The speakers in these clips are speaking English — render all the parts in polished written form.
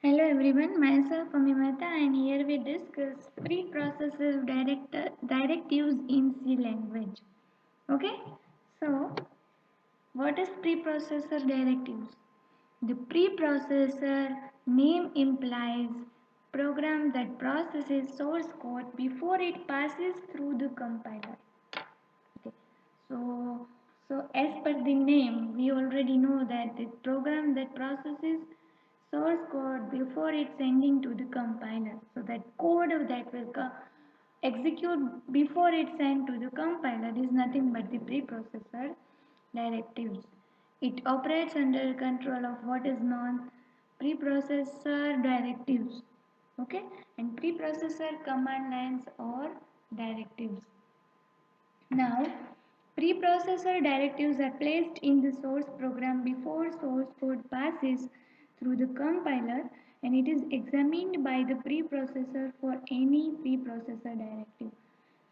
Hello everyone, myself Amimata and here we discuss preprocessor directives in C language. Okay, so what is preprocessor directives? The preprocessor name implies program that processes source code before it passes through the compiler. Okay. So, so as per the name, we already know that the program that processes source code before it's sending to the compiler. So that code that will execute before it's sent to the compiler is nothing but the preprocessor directives. It operates under control of what is known preprocessor directives. Okay, and preprocessor command lines or directives. Now, preprocessor directives are placed in the source program before source code passes through the compiler and it is examined by the preprocessor for any preprocessor directive.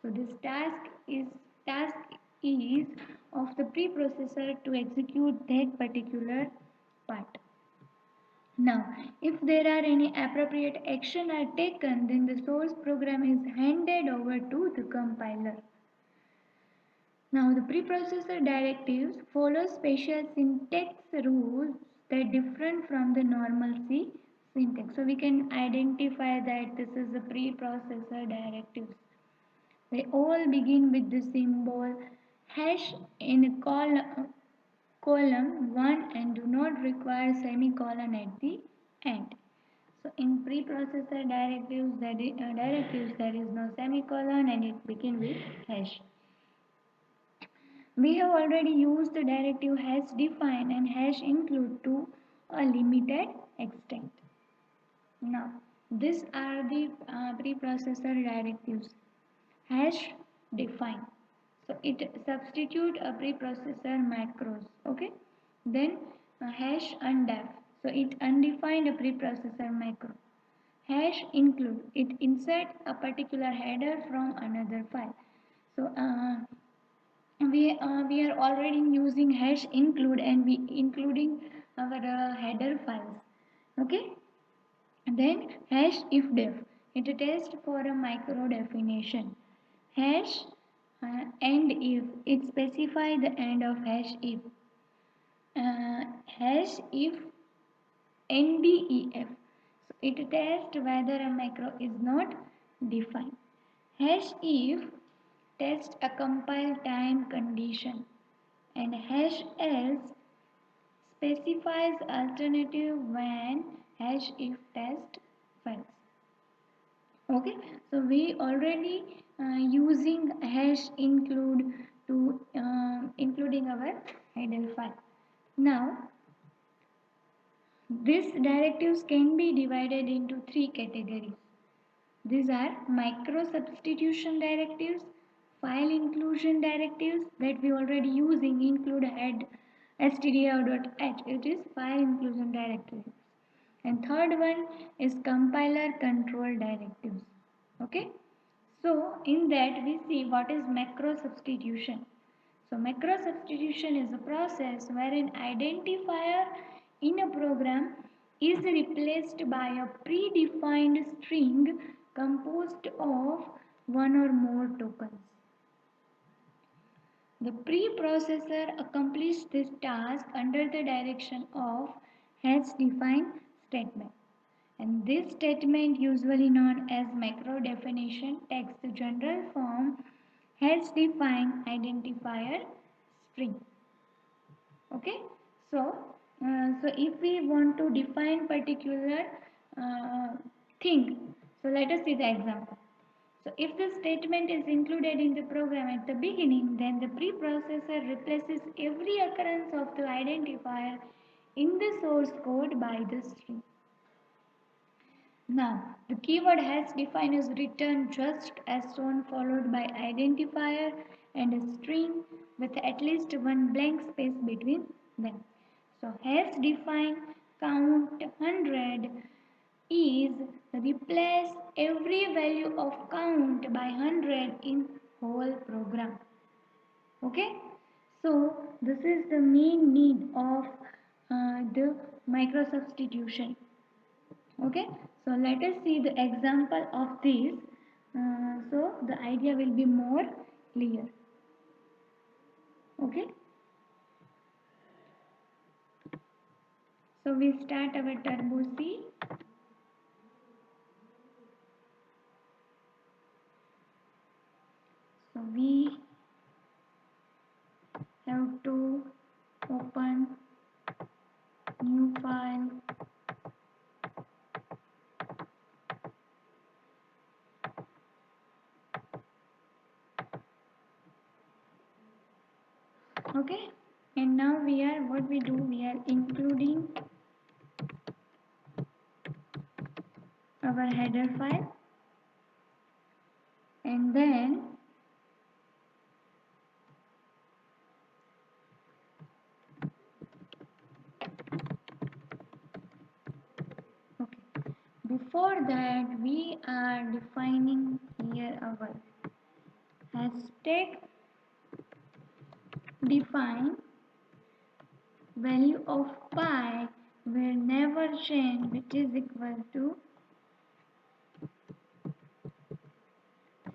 So this task is of the preprocessor to execute that particular part. Now, if there are any appropriate action are taken, then the source program is handed over to the compiler. Now, the preprocessor directives follow special syntax rules that different from the normal C syntax. So, we can identify that this is the preprocessor directives. They all begin with the symbol hash in column 1 and do not require semicolon at the end. So, in preprocessor directives there is no semicolon and it begins with hash. We have already used the directive hash define and hash include to a limited extent. Now, these are the preprocessor directives. Hash define. So it substitute a preprocessor macros. Okay. Then hash undef. So it undefined a preprocessor macro. Hash include. It insert a particular header from another file. So we are already using hash include and we including our header files. Okay, and then hash if def, it tests for a micro definition. Hash and if, it specify the end of hash if. Hash if ndef, so it tests whether a macro is not defined. Hash if test a compile time condition and hash else specifies alternative when hash if test fails. Okay, so we already using hash include to including our header file. Now these directives can be divided into three categories. These are micro substitution directives, file inclusion directives that we already using include head stdio.h, it is file inclusion directive. And third one is compiler control directives. Okay. So in that we see what is macro substitution. So macro substitution is a process where an identifier in a program is replaced by a predefined string composed of one or more tokens. The preprocessor accomplishes this task under the direction of hash define statement. And this statement, usually known as macro definition, takes the general form hash define identifier string. Okay, so if we want to define particular thing, so let us see the example. So if the statement is included in the program at the beginning, then the preprocessor replaces every occurrence of the identifier in the source code by the string. Now, the keyword hash define is written just as shown, followed by identifier and a string with at least one blank space between them. So hash define count 100 is replace every value of count by 100 in whole program. Okay, so this is the main need of the micro substitution. Okay, so let us see the example of this, so the idea will be more clear. Okay, so we start our turbo C. So we have to open new file. Okay, and now what we do, we are including our header file, and then okay, before that we are defining here our hashtag define value of pi will never change, which is equal to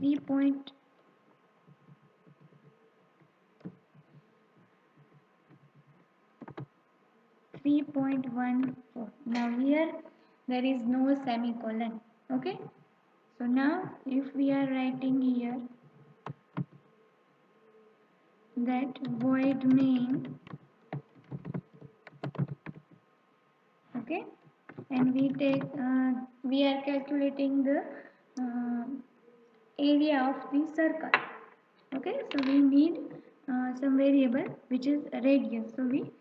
3.3.14. Now here there is no semicolon. Okay, so now if we are writing here that void main, okay, and we are calculating the uh, area of the circle. Okay, so we need some variable which is radius, so we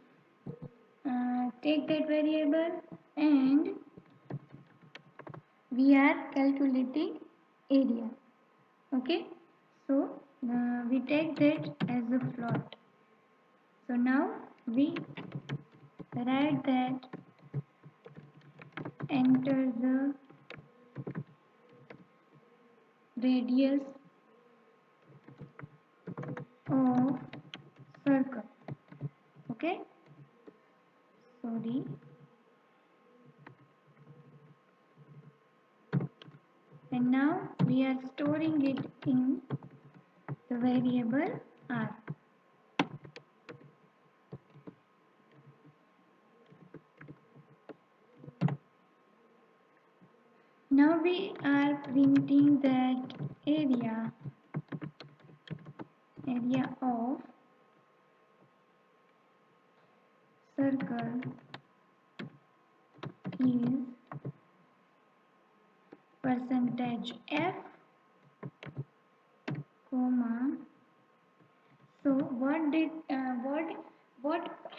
take that variable and we are calculating area. Okay, so we take that as a float. So now we write that enter the radius of circle. Okay, sorry, and now we are storing it in the variable r. Now we are printing that area of circle is percentage f, comma. So what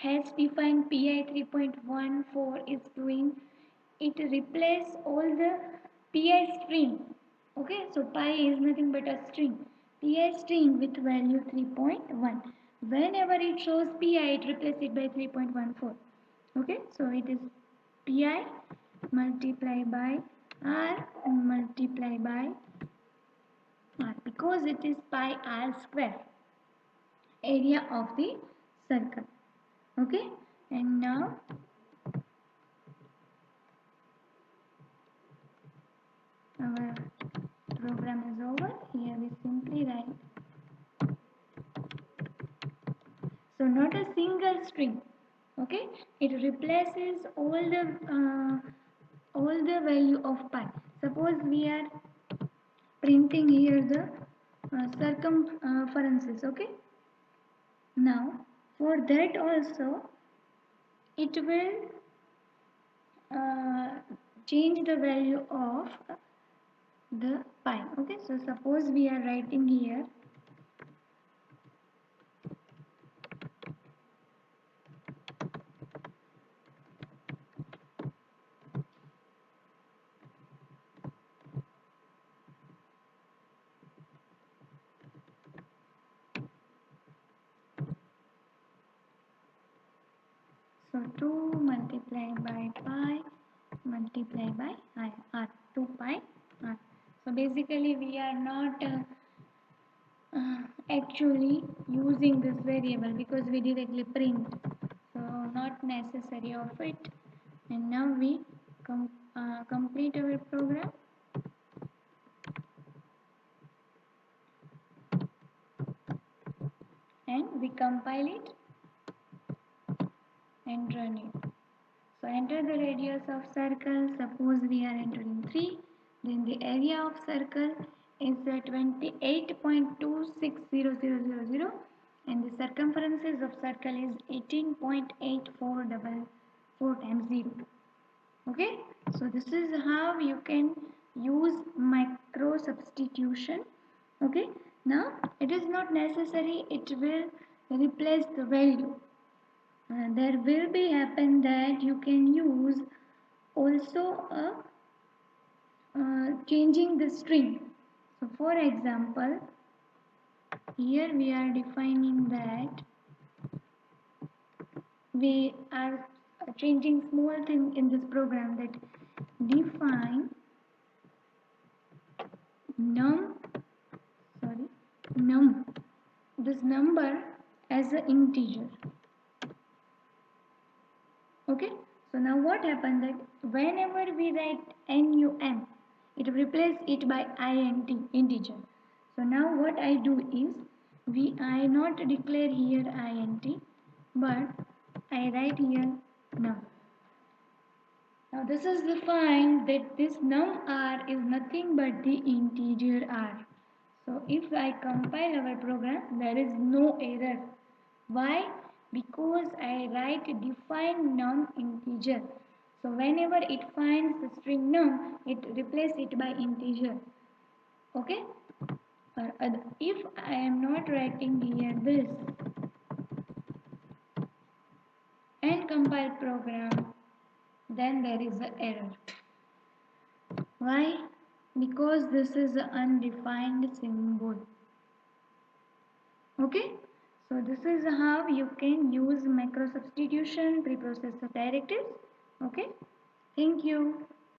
has defined pi 3.14 is doing? It replace all the pi string. Okay, so pi is nothing but a string. Pi string with value 3.1. Whenever it shows pi, it replaces it by 3.14. Okay, so it is pi multiply by r multiply by r, because it is pi r square, area of the circle. Okay, and now our program is over. Here we simply write, so not a single string. Okay, it replaces all the value of pi. Suppose we are printing here the circumferences. Okay, now for that also it will uh, change the value of the pi. Okay, so suppose we are writing here so 2 multiplied by pi multiplied by r, 2 pi r. So basically we are not actually using this variable because we directly print, so not necessary of it. And now we come complete our program. And we compile it and run it. So enter the radius of circle. Suppose we are entering 3. Then the area of circle is 28.260000 and the circumference of circle is 18.8444 times 0. Okay, so this is how you can use micro substitution. Okay, now it is not necessary it will replace the value. There will be happen that you can use also a changing the string. So for example, here we are defining that we are changing small thing in this program, that define num num this number as an integer. Okay, so now what happened that whenever we write num, it replace it by int integer. So now what I do is I not declare here int, but I write here num. Now this is the find that this num r is nothing but the integer r. So if I compile our program, there is no error. Why? Because I write define num integer. So whenever it finds the string num, it replaces it by integer. Okay? If I am not writing here this and compile program, then there is an error. Why? Because this is an undefined symbol. Okay, so this is how you can use macro substitution preprocessor directives. Okay, thank you.